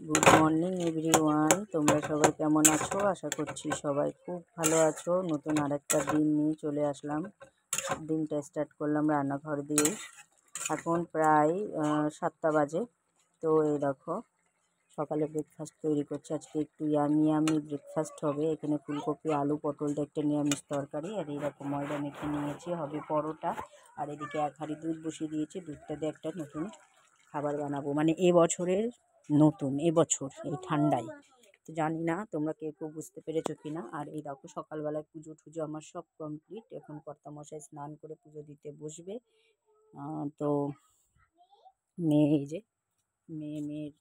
Good morning everyone, তোমরা সবাই কেমন আছো? আশা করছি সবাই খুব ভালো আছো। নতুন আরেকটা দিন নিয়ে চলে আসলাম। দিনটা স্টার্ট করলাম রান্নাঘর দিয়ে। এখন প্রায় 7টা বাজে। তো এই দেখো সকালে ব্রেকফাস্ট তৈরি করছি। আজকে একটু ইয়ামি ব্রেকফাস্ট হবে। এখানে ফুলকপি, আলু, পটল একটা নিরামিষ তরকারি, আর এইরকম ময়দা মেখে নিয়েছি, হবে পরোটা। আর এদিকে এক হাঁড়ি দুধ বসিয়ে দিয়েছি। দুধটা দিয়ে একটা নতুন খাবার বানাবো, মানে এবছরের নতুন, এবছর এই ঠান্ডায়। তো জানি না তোমরা কেউ বুঝতে পেরেছো কি না। আর এই দেখো সকালবেলায় পুজো টুজো আমার সব কমপ্লিট। এখন কর্তামশাই স্নান করে পুজো দিতে বসবে। তো মেয়ে, এই যে মেয়ের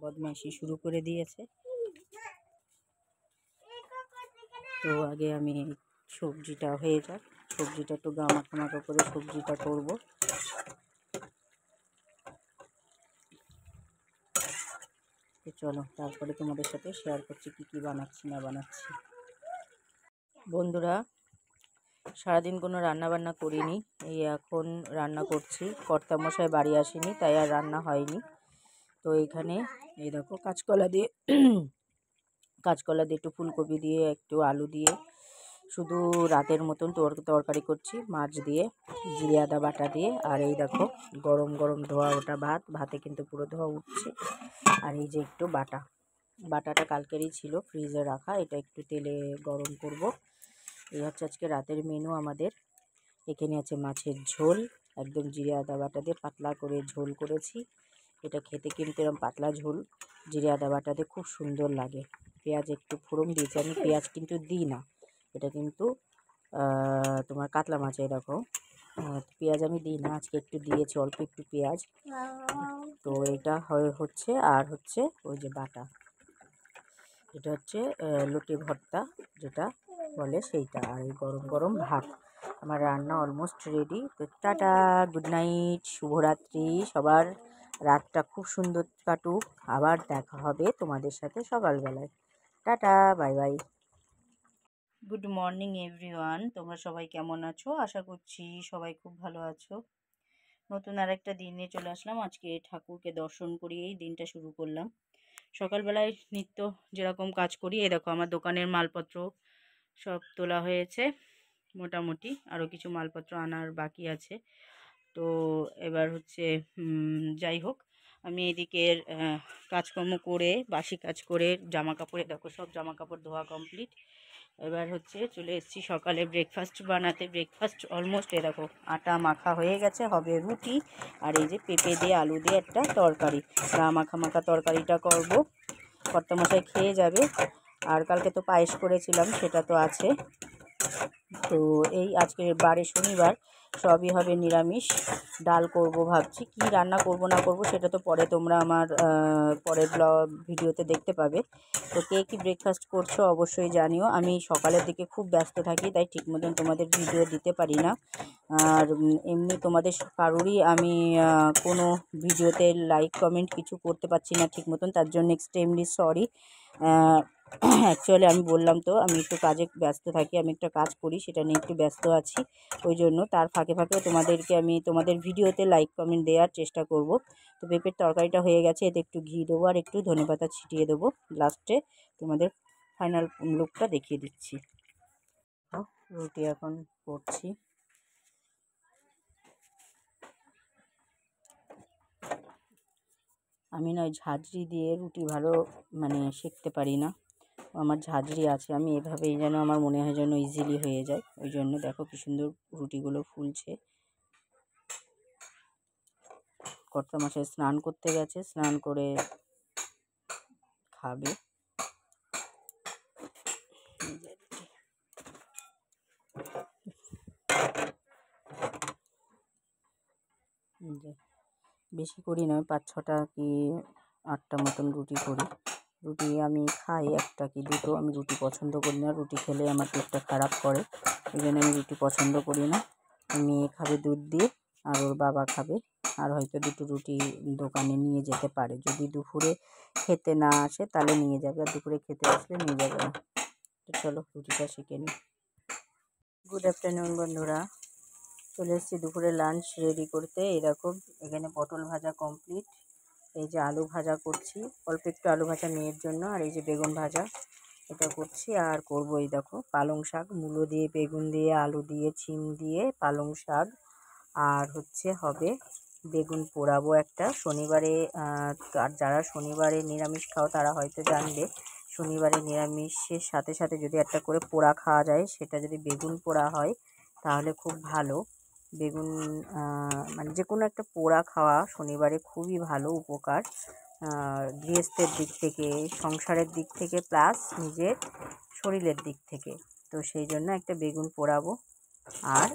বদমাইশি শুরু করে দিয়েছে। তো আগে আমি সবজিটা হয়ে যাক, সবজিটা একটু গামাখা করে সবজিটা করবো। তো চলো, তারপরে তোমাদের সাথে শেয়ার করছি কী বানাচ্ছি না বানাচ্ছি। বন্ধুরা, সারাদিন কোনো রান্না বান্না করিনি, এই এখন রান্না করছি। কর্তামশাই বাড়ি আসেনি, তাই আর রান্না হয়নি। তো এইখানে এই দেখো কাঁচকলা দিয়ে একটু ফুলকপি দিয়ে একটু আলু দিয়ে শুধু রাতের মতন তরকারি করছি, মাছ দিয়ে, জিরে আদা বাটা দিয়ে। আর এই দেখো গরম গরম ধোয়া ওটা ভাতে কিন্তু পুরো ধোয়া উঠছে। আর এই যে একটু বাটাটা কালকেরই ছিল ফ্রিজে রাখা, এটা একটু তেলে গরম করব। এই হচ্ছে আজকে রাতের মেনু আমাদের। এখানে আছে মাছের ঝোল, একদম জিরে আদা বাটা দিয়ে পাতলা করে ঝোল করেছি। এটা খেতে কিন্তু এরকম পাতলা ঝোল জিরে আদা বাটা দিয়ে খুব সুন্দর লাগে। পেঁয়াজ একটু ফোড়ন দিয়েছি, আমি পেঁয়াজ কিন্তু দিই না। এটা কিন্তু তোমার কাতলা মাছে দেখো পেঁয়াজ আমি দিই না, আজকে একটু দিয়েছি, অল্প একটু পেঁয়াজ। তো এটা হচ্ছে, আর হচ্ছে ওই যে বাটা, এটা হচ্ছে লুটি ভর্তা যেটা বলে সেইটা। আর এই গরম গরম ভাত। আমার রান্না অলমোস্ট রেডি। তো টাটা, গুড নাইট, শুভরাত্রি। সবার রাতটা খুব সুন্দর কাটুক। আবার দেখা হবে তোমাদের সাথে সকালবেলায়। Tata, bye bye. Good morning everyone, তোমরা সবাই কেমন আছো? আশা করছি সবাই খুব ভালো আছো। নতুন আরেকটা দিন নিয়ে চলে আসলাম। আজকে ঠাকুরকে দর্শন করিয়েই দিনটা শুরু করলাম। সকালবেলায় নিত্য যেরকম কাজ করি, এই দেখো আমার দোকানের মালপত্র সব তোলা হয়েছে মোটামুটি, আরও কিছু মালপত্র আনার বাকি আছে। তো এবার হচ্ছে যাই হোক, আমি এদিকের কাজকর্ম করে, বাসি কাজ করে, জামা কাপড়ে দেখো সব জামা কাপড় ধোয়া কমপ্লিট। এবার হচ্ছে চলে এসেছি সকালে ব্রেকফাস্ট বানাতে। ব্রেকফাস্ট অলমোস্ট এ দেখো আটা মাখা হয়ে গেছে, হবে রুটি। আর এই যে পেঁপে দিয়ে আলু দিয়ে একটা তরকারি, মাখা তরকারিটা করব। কর্তামশাই খেয়ে যাবে। আর কালকে তো পায়েস করেছিলাম, সেটা তো আছে। তো এই আজকে বারে শনিবার, সবই হবে নিরামিষ। ডাল করব ভাবছি, কি রান্না করব না করব সেটা তো পরে তোমরা আমার পরের ভিডিওতে দেখতে পাবে। তো কে কী ব্রেকফাস্ট করছো অবশ্যই জানিও। আমি সকালের দিকে খুব ব্যস্ত থাকি, তাই ঠিক মতন তোমাদের ভিডিও দিতে পারি না। আর এমনি তোমাদের কারোরই আমি কোনো ভিডিওতে লাইক কমেন্ট কিছু করতে পারছি না ঠিক মতন, তার জন্য এক্সট্রিমলি সরি। অ্যাকচুয়ালি আমি বললাম তো, আমি একটু কাজে ব্যস্ত থাকি, আমি একটা কাজ করি, সেটা নিয়ে একটু ব্যস্ত আছি। ওই জন্য তার ফাঁকে তোমাদেরকে আমি তোমাদের ভিডিওতে লাইক কমেন্ট দেওয়ার চেষ্টা করব। তো পেঁপের তরকারিটা হয়ে গেছে, এতে একটু ঘি দেবো আর একটু ধনেপাতা ছিটিয়ে দেবো লাস্টে। তোমাদের ফাইনাল লুকটা দেখিয়ে দিচ্ছি। রুটি এখন করছি। আমি না ওই ঝাঁঝরি দিয়ে রুটি ভালো মানে সেঁকতে পারি না। আমার ঝাঁঝরি আছে, আমি এভাবেই যেন আমার মনে হয় যেন ইজিলি হয়ে যায়। ওই জন্য দেখো কি সুন্দর রুটিগুলো ফুলছে। কর্তামশাই স্নান করতে গেছে, স্নান করে খাবে। বেশি করি না, 5-6টা কি 8টা মতন রুটি করি। রুটি আমি খাই 1টা কি 2টো, আমি রুটি পছন্দ করি না। রুটি খেলে আমার পেটটা খারাপ করে, ওই জন্য আমি রুটি পছন্দ করি না। মেয়ে খাবে দুধ দিয়ে, আর ওর বাবা খাবে। আর হয়তো 2টো রুটি দোকানে নিয়ে যেতে পারে, যদি দুপুরে খেতে না আসে তাহলে নিয়ে যাবে, আর দুপুরে খেতে আসলে নিয়ে যাবে না। তো চলো রুটিটা শিখে নিই। গুড আফটারনুন বন্ধুরা, চলে এসেছি দুপুরে লাঞ্চ রেডি করতে। এরকম এখানে পটল ভাজা কমপ্লিট, এই যে আলু ভাজা করছি, অল্প একটু আলু ভাজা মেয়ের জন্য, আর এই যে বেগুন ভাজা এটা করছি। আর করবো এই দেখো পালং শাক, মূলো দিয়ে, বেগুন দিয়ে, আলু দিয়ে, শিম দিয়ে পালং শাক। আর হবে বেগুন পোড়াবো একটা শনিবারে। আর যারা শনিবারে নিরামিষ খাও তারা হয়তো জানবে, শনিবারে নিরামিষের সাথে সাথে যদি একটা করে পোড়া খাওয়া যায়, সেটা যদি বেগুন পোড়া হয় তাহলে খুব ভালো। বেগুন মানে যে কোনো একটা পোড়া খাওয়া শনিবারে খুবই ভালো, উপকার গৃহস্থের দিক থেকে, সংসারের দিক থেকে, প্লাস নিজের শরীরের দিক থেকে। তো সেই জন্য একটা বেগুন পোড়াবো। আর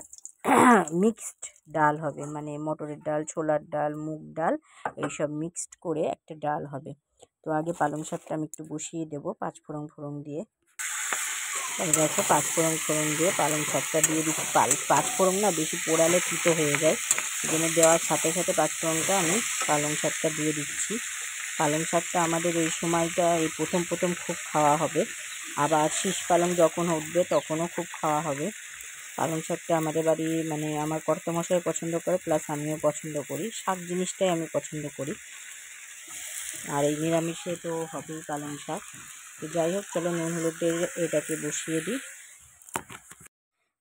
মিক্সড ডাল হবে, মানে মটরের ডাল, ছোলার ডাল, মুগ ডাল, এইসব মিক্সড করে একটা ডাল হবে। তো আগে পালং শাকটা আমি একটু বসিয়ে দেবো পাঁচফোড়ন দিয়ে। দেখো পাঁচফোড়ন দিয়ে পালং শাকটা দিয়ে দিচ্ছি। পাঁচফোড়ন না বেশি পোড়ালে তিতো হয়ে যায়, এই জন্য দেওয়ার সাথে সাথে পাঁচফোড়নটা আমি পালং শাকটা দিয়ে দিচ্ছি। পালং শাকটা আমাদের এই সময়টা এই প্রথম খুব খাওয়া হবে, আবার শীষ পালং যখন উঠবে তখনও খুব খাওয়া হবে। পালং শাকটা আমাদের বাড়ি, মানে আমার কর্তামশাই পছন্দ করে, প্লাস আমিও পছন্দ করি, শাক জিনিসটাই আমি পছন্দ করি। আর এই নিরামিষে তো হবেই পালং শাক। তো যাই হোক, চলো নুন হলুদ দিয়ে এটাকে বসিয়ে দিই।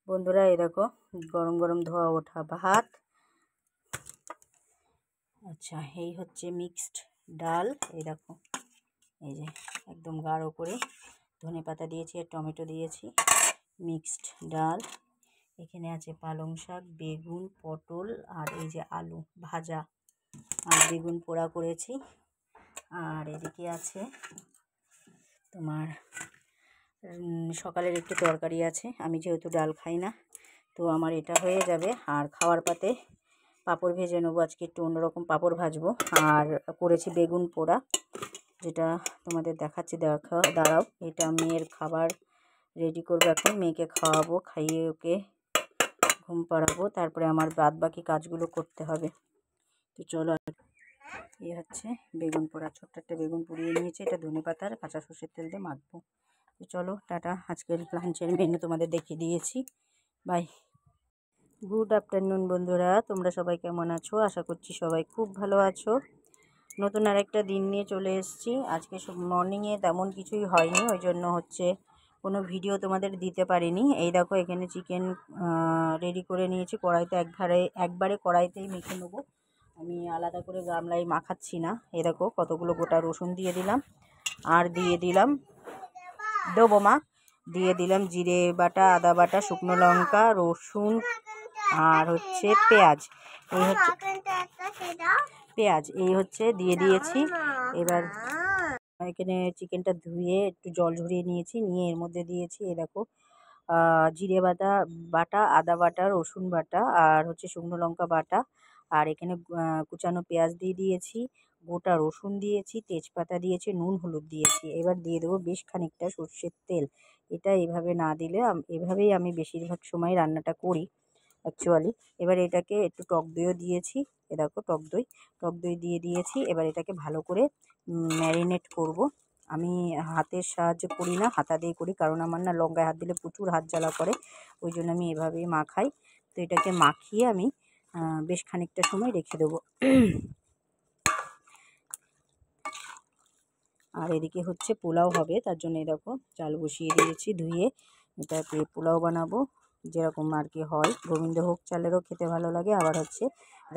বন্ধুরা এই দেখো গরম গরম ধোয়া ওঠা ভাত। আচ্ছা, এই হচ্ছে মিক্সড ডাল। এই দেখো, এই যে একদম গাঢ় করে ধনেপাতা দিয়েছি আর টমেটো দিয়েছি, মিক্সড ডাল। এখানে আছে পালং শাক, বেগুন, পটল, আর এই যে আলু ভাজা, আর বেগুন পোড়া করেছি। আর এদিকে আছে তোমার সকালের একটু তরকারি আছে, আমি যেহেতু ডাল খাই না তো আমার এটা হয়ে যাবে। আর খাওয়ার পাতে পাঁপড় ভেজে নেবো, আজকে একটু অন্যরকম পাঁপড় ভাজবো। আর করেছি বেগুন পোড়া, যেটা তোমাদের দেখাচ্ছি, দাঁড়াও। এটা মেয়ের খাবার রেডি করবো এখন, মেয়েকে খাওয়াবো, খাইয়ে ওকে ঘুম পাড়াবো, তারপরে আমার বাদ বাকি কাজগুলো করতে হবে। তো চলো, এই হচ্ছে বেগুন পোড়া, ছোট্ট একটা বেগুন পুড়িয়ে নিয়েছি, এটা ধনেপাতার কাঁচা সর্ষের তেল দিয়ে মাখবো। তো চলো টাটা, আজকের লাঞ্চের মেনু তোমাদের দেখিয়ে দিয়েছি, বাই। গুড আফটারনুন বন্ধুরা, তোমরা সবাই কেমন আছো? আশা করছি সবাই খুব ভালো আছো। নতুন আরেকটা দিন নিয়ে চলে এসেছি। আজকে মর্নিংয়ে তেমন কিছুই হয়নি, ওই জন্য কোনো ভিডিও তোমাদের দিতে পারিনি। এই দেখো এখানে চিকেন রেডি করে নিয়েছি, কড়াইতে একবারে কড়াইতেই মেখে নেবো, আমি আলাদা করে গামলায় মাখাচ্ছি না। এই দেখো কতগুলো গোটা রসুন দিয়ে দিলাম, আর দেবো মা, দিয়ে দিলাম জিরে বাটা, আদা বাটা, শুকনো লঙ্কা, রসুন, আর পেঁয়াজ। এই দিয়ে দিয়েছি। এবার এখানে চিকেনটা ধুয়ে একটু জল ঝরিয়ে নিয়েছি, নিয়ে এর মধ্যে দিয়েছি এই দেখো জিরে বাটা, আদা বাটা, রসুন বাটা, আর শুকনো লঙ্কা বাটা, আর এখানে কুচানো পেঁয়াজ দিয়ে দিয়েছি, গোটা রসুন দিয়েছি, তেজপাতা দিয়েছি, নুন হলুদ দিয়েছি। এবার দিয়ে দেবো বেশ খানিকটা সর্ষের তেল। এটা এভাবে না দিলে, এভাবেই আমি বেশিরভাগ সময় রান্নাটা করি অ্যাকচুয়ালি। এবার এটাকে একটু টক দইও দিয়েছি, এ দেখো টক দই দিয়ে দিয়েছি। এবার এটাকে ভালো করে ম্যারিনেট করব। আমি হাতের সাহায্যে করি না, হাতা দিয়ে করি, কারণ আমার না লঙ্কায় হাত দিলে প্রচুর হাত জ্বালা করে, ওই জন্য আমি এভাবেই মাখাই। তো এটাকে মাখিয়ে আমি বেশ খানিকটা সময় রেখে দেবো। আর এদিকে পোলাও হবে, তার জন্য দেখো চাল বসিয়ে দিয়েছি ধুয়ে, এটাকে পোলাও বানাবো, যেরকম আর কি হয়। গোবিন্দভোগ চালেরও খেতে ভালো লাগে, আবার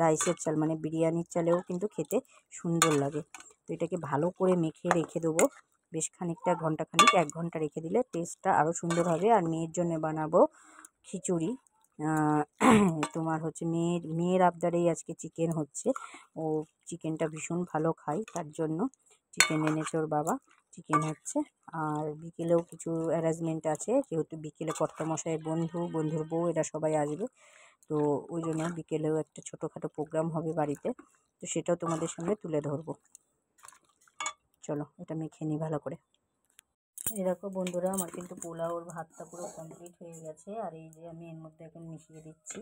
রাইসের চাল মানে বিরিয়ানির চালেও কিন্তু খেতে সুন্দর লাগে। তো এটাকে ভালো করে মেখে রেখে দেবো বেশ খানিকটা, ঘন্টাখানিক, 1 ঘন্টা রেখে দিলে টেস্টটা আরও সুন্দর হবে। আর মেয়ের জন্য বানাবো খিচুড়ি। তোমার মেয়ের আবদারেই আজকে চিকেন হচ্ছে, ও চিকেনটা ভীষণ ভালো খায়, তার জন্য চিকেন এনেছে ওর বাবা, চিকেন হচ্ছে। আর বিকেলেও কিছু অ্যারেঞ্জমেন্ট আছে, যেহেতু বিকেলে কর্তামশাইয়ের বন্ধুর বউ এরা সবাই আসবে, তো ওই জন্য বিকেলেও একটা ছোটোখাটো প্রোগ্রাম হবে বাড়িতে, তো সেটাও তোমাদের সঙ্গে তুলে ধরবো। চলো এটা মেখে নিই ভালো করে। এই দেখো বন্ধুরা, আমার কিন্তু পোলাওর ভাতটা পুরো কমপ্লিট হয়ে গেছে। আর এই যে আমি এর মধ্যে এখন মিশিয়ে দিচ্ছি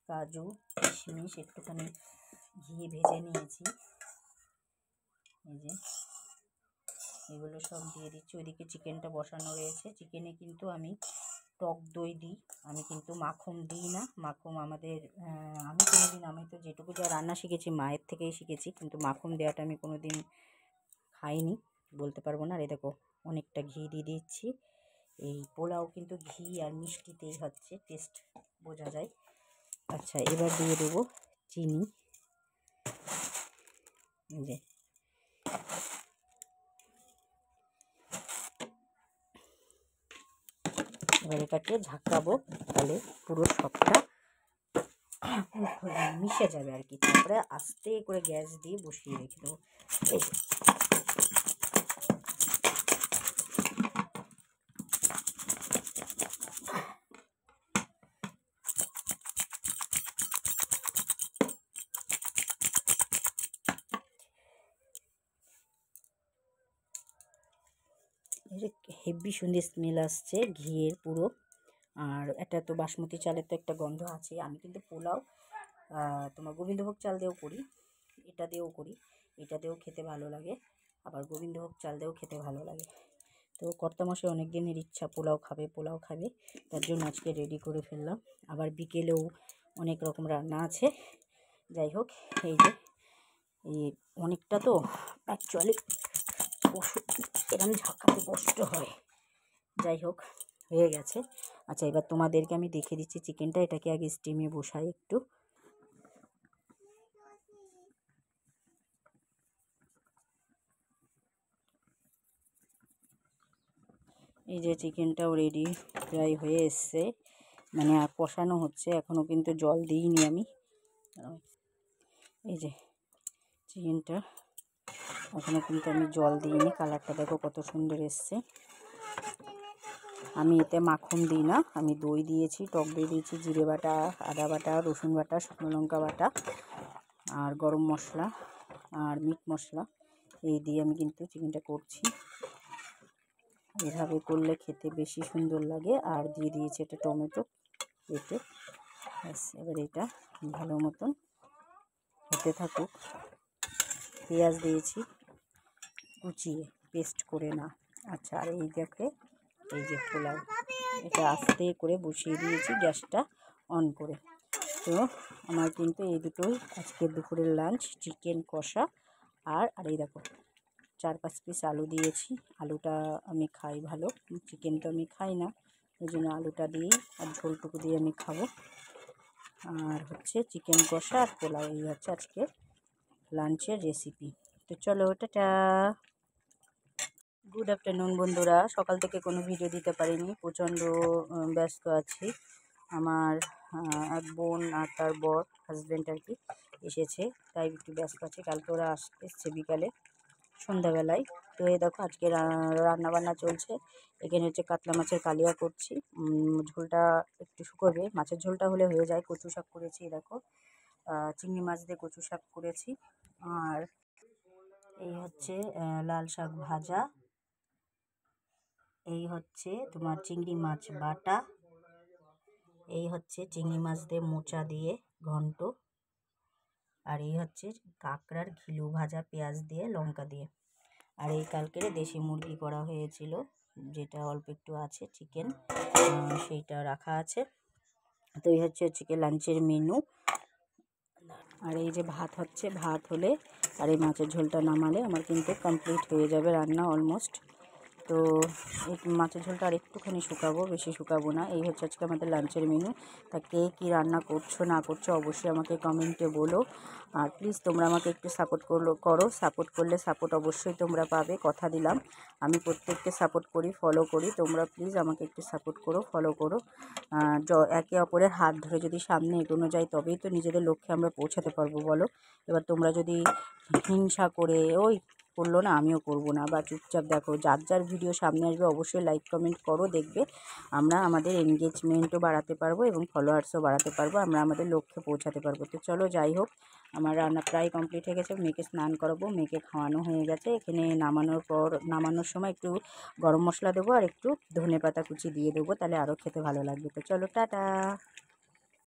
কাজু, কিশমিশ, একটুখানি ঘি ভেজে নিয়েছি, এই যে এগুলো সব দিয়ে দিচ্ছি। ওইদিকে চিকেনটা বসানো রয়েছে, চিকেনে কিন্তু আমি টক দই দিই। আমি কিন্তু মাখন দিই না। মাখন আমাদের আমি কোনোদিন, আমি তো যেটুকু যা রান্না শিখেছি মায়ের থেকেই শিখেছি, কিন্তু মাখন দেওয়াটা আমি কোনো দিন খাইনি, বলতে পারবো না। আর এই দেখো অনেকটা ঘি দিয়ে দিচ্ছি। এই পোলাও কিন্তু ঘি আর মিষ্টিতেই হচ্ছে টেস্ট বোঝা যায়। আচ্ছা, এবার দিয়ে দেবো চিনি। এই যে এবার এটাকে ঝাঁকাবো, তাহলে পুরো সবটা মিশে যাবে আর কি। তারপরে আস্তে করে গ্যাস দিয়ে বসিয়ে রেখে দেবো। হেভি সুন্দর স্মেল আসছে ঘিয়ের পুরো। আর এটা তো বাসমতি চালের তো একটা গন্ধ আছে। আমি কিন্তু পোলাও তোমার গোবিন্দভোগ চাল দিয়েও করি, এটা দিয়েও করি। এটা দিয়েও খেতে ভালো লাগে, আবার গোবিন্দভোগ চাল দিয়েও খেতে ভালো লাগে। তো কর্তামশাই অনেক দিনের ইচ্ছা পোলাও খাবে, তার জন্য আজকে রেডি করে ফেললাম। আবার বিকেলেও অনেক রকম রান্না আছে। যাই হোক, এই যে এই অনেকটা তো অ্যাকচুয়ালি এরকম ঝাঁকাতে কষ্ট হয়। যাই হোক, হয়ে গেছে। আচ্ছা, এবার তোমাদেরকে আমি দেখে দিচ্ছি চিকেনটা। এটাকে আগে স্টিমে বসাই একটু। এই যে চিকেনটাও রেডি প্রায় হয়ে এসছে, মানে আর কষানো হচ্ছে, এখনও কিন্তু জল দিইনি আমি। এই যে চিকেনটা এখনও কিন্তু আমি জল দিইনি। কালারটা দেখো কত সুন্দর এসছে। আমি এতে মাখন দিই না, আমি দই দিয়েছি, টক দই দিয়েছি, জিরে বাটা, আদা বাটা, রসুন বাটা, শুকনো লঙ্কা বাটা আর গরম মশলা আর মিট মশলা, এই দিয়ে আমি কিন্তু চিকেনটা করছি। এভাবে করলে খেতে বেশি সুন্দর লাগে। আর দিয়ে দিয়েছি একটা টমেটো কেটে। ব্যাস, এবার এটা ভালো মতন হতে থাকুক। পেঁয়াজ দিয়েছি কুচিয়ে, পেস্ট করে না। আচ্ছা, আর এই দেখে এই যে পোলাও, এটা আস্তে করে বসিয়ে দিয়েছি গ্যাসটা অন করে। তো আমার কিন্তু এই দুটোই আজকে দুপুরের লাঞ্চ, চিকেন কষা আর এই দেখো 4-5 পিস আলু দিয়েছি। আলুটা আমি খাই ভালো, চিকেন তো আমি খাই না, ওই জন্য আলুটা দিয়েই আর ঝোলটুকু দিয়ে আমি খাবো। আর হচ্ছে চিকেন কষা আর পোলাও, এই হচ্ছে আজকে লাঞ্চের রেসিপি। তো চলো, টাটা। গুড আফটারনুন বন্ধুরা। সকাল থেকে কোনো ভিডিও দিতে পারিনি, প্রচণ্ড ব্যস্ত আছি। আমার এক বোন আর তার বর, হাজব্যান্ড আর কি, এসেছে, তাই একটু ব্যস্ত আছি। কালকে ওরা এসছে বিকালে, সন্ধ্যাবেলায়। তো এই দেখো আজকে রান্নাবান্না চলছে। এখানে হচ্ছে কাতলা মাছের কালিয়া করছি। ঝোলটা একটু শুকোবে, মাছের ঝোলটা হলে হয়ে যায়। কচু শাক করেছি, দেখো চিংড়ি মাছ দিয়ে কচু শাক করেছি। আর এই হচ্ছে লাল শাক ভাজা। এই হচ্ছে তোমার চিংড়ি মাছ বাটা। এই হচ্ছে চিংড়ি মাছ দিয়ে মোচা দিয়ে ঘন্ট। আর এই হচ্ছে কাঁকড়ার ঘিলু ভাজা পেঁয়াজ দিয়ে লঙ্কা দিয়ে। আর এই কালকের দেশি মুরগি করা হয়েছিল, যেটা অল্প একটু আছে চিকেন, সেইটা রাখা আছে। তো এই হচ্ছে চিকেন লাঞ্চের মেনু। আর এই যে ভাত হচ্ছে, ভাত হলে আর এই মাছের ঝোলটা নামালে আমার কিন্তু কমপ্লিট হয়ে যাবে রান্না অলমোস্ট। তো এই মাছের ঝোলটা আর একটুখানি শুকাবো, বেশি শুকাবো না। এই হচ্ছে আজকে আমাদের লাঞ্চের মেনু। তা কে কী রান্না করছো না করছো অবশ্যই আমাকে কমেন্টে বলো। আর প্লিজ তোমরা আমাকে একটু সাপোর্ট করো। সাপোর্ট করলে সাপোর্ট অবশ্যই তোমরা পাবে, কথা দিলাম। আমি প্রত্যেককে সাপোর্ট করি, ফলো করি। তোমরা প্লিজ আমাকে একটু সাপোর্ট করো, ফলো করো। একে অপরের হাত ধরে যদি সামনে এগোনো যায়, তবেই তো নিজেদের লক্ষ্যে আমরা পৌঁছাতে পারবো, বলো। এবার তোমরা যদি হিংসা করে ওই করলো না আমিও করব না, বা চুপচাপ দেখো, যার যার ভিডিও সামনে আসবে অবশ্যই লাইক কমেন্ট করো, দেখবে আমরা আমাদের এনগেজমেন্টও বাড়াতে পারবো এবং ফলোয়ার্সও বাড়াতে পারবো, আমরা আমাদের লক্ষ্যে পৌঁছাতে পারবো। তো চলো, যাই হোক, আমার রান্না প্রায় কমপ্লিট হয়ে গেছে। মেয়েকে স্নান করাবো, মেয়েকে খাওয়ানো হয়ে গেছে। এখানে নামানোর সময় একটু গরম মশলা দেবো আর একটু ধনেপাতা কুচি দিয়ে দেবো, তাহলে আরও খেতে ভালো লাগবে। তো চলো, টাটা।